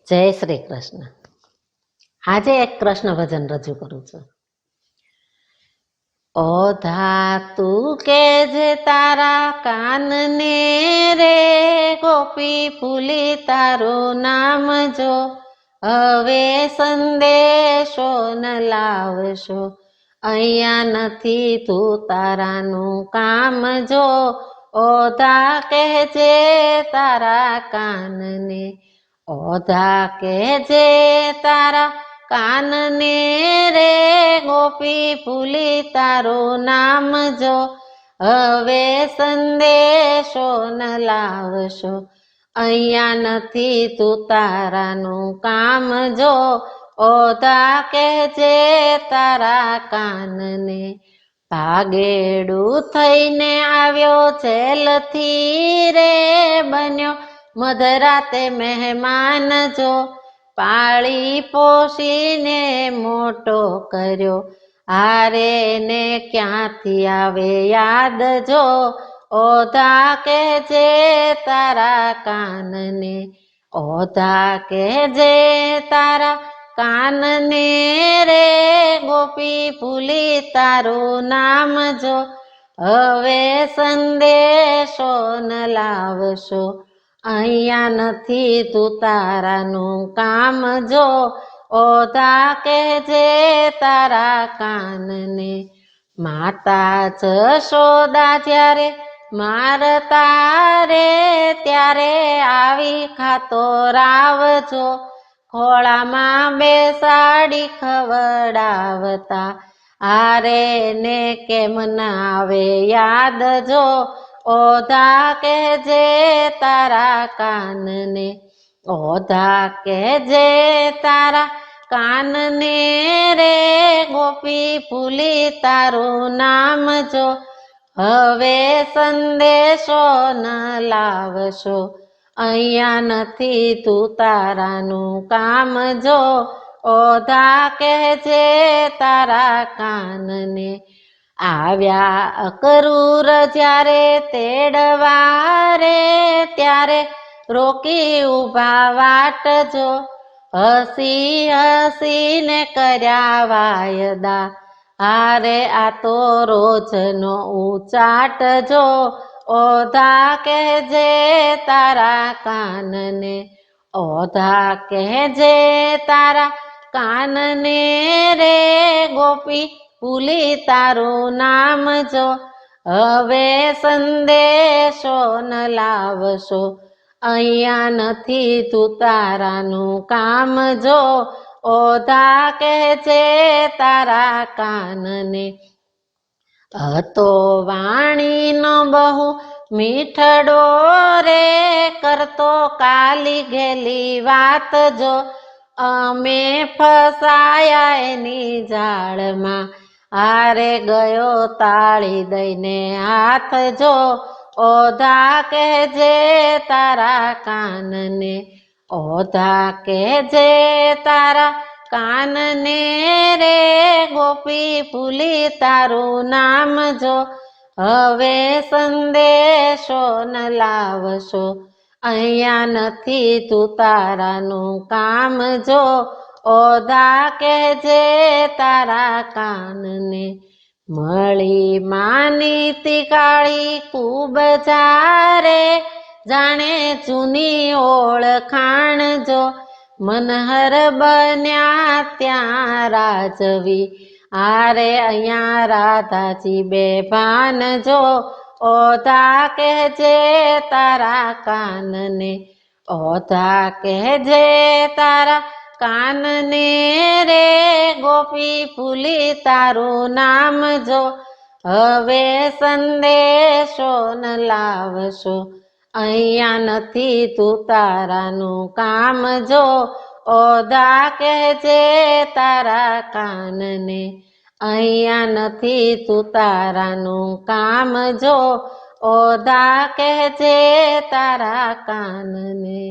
જય શ્રી કૃષ્ણ। આજે એક કૃષ્ણ ભજન રજૂ કરું છું। ઓધા તું કેજે તારા કાનને રે, ગોપી ફૂલી તારું નામ જો, હવે સંદેશો ન લાવશો, અહીંયા નથી તું તારાનું કામ જો। ઓધા કહેજે તારા કાનને, ઓધા કહેજે તારા કાનને રે, ગોપી ફૂલી તારું નામ જો, હવે સંદેશો ન લાવશો, અહીંયા નથી તું તારાનું કામ જો। ઓધા કહેજે તારા કાનને, ભાગેડું થઈને આવ્યો જેલથી રે, બન્યો મધરાતે મહેમાન જો, પાળી પોષીને મોટો કર્યો, હારે ને ક્યાંથી આવે યાદ જો। ઓધા કહેજે તારા કાનને, ઓધા કહેજે તારા કાનને રે, ગોપી ફૂલી તારું નામ જો, હવે સંદેશો ન લાવશો, અહીંયા નથી તું તારાનું કામ જો। ઓધા કહેજે તારા કાનને, માતા જશોદા જ્યારે મારતા રે, ત્યારે આવી ખાતો રાવજો, ખોળામાં બેસાડી ખવડાવતા, હારે ને કેમ ના આવે યાદ જો। ઓધા કહેજે તારા કાનને, ઓધા કહેજે તારા કાનને રે, ગોપી ફૂલી તારું નામ જો, હવે સંદેશો ન લાવશો, અહીંયા નથી તું તારાનું કામ જો। ઓધા કહેજે તારા કાનને, આવ્યા અકરૂર જ્યારે તેડવા રે, ત્યારે રોકી ઊભા વાટજો, હસી હસીને કર્યા વાયદા, હારે આ તો રોજનો ઉચાટજો। ઓધા કહેજે તારા કાનને, ઓધા કહેજે તારા કાનને રે, ગોપી ફૂલી તારું નામ જો, હવે સંદેશો ન લાવશો, અહીંયા નથી તું તારાનું કામ જો। ઓધા કહેજે તારા કાનને, હતો વાણીનો બહુ મીઠડો રે, કરતો કાલી ઘેલી વાત જો, અમે ફસાયા એની જાળમાં, હારે ગયો તાળી દઈને હાથ જો। ઓધા કહેજે તારા કાનને, ઓધા કહેજે તારા કાનને રે, ગોપી ફૂલી તારું નામ જો, હવે સંદેશો ન લાવશો, અહીંયા નથી તું તારાનું કામ જો। ઓધા કહેજે તારા કાનને, મળી માનીતી કાળી ખૂબ જારે, જાણે જૂની ઓળખાણ જો, મનહર બન્યા ત્યાં રાજવી, હારે અહીંયા રાધાજી બેભાન જો। ઓધા કહેજે તારા કાનને, ઓધા કહેજે તારા કાનને રે, ગોપી ફૂલી તારું નામ જો, હવે સંદેશો ન લાવશો, અહીંયા નથી તું તારાનું કામ જો। ઓધા કહેજે તારા કાનને, અહીંયા નથી તું તારાનું કામ જો। ઓધા કહેજે તારા કાનને।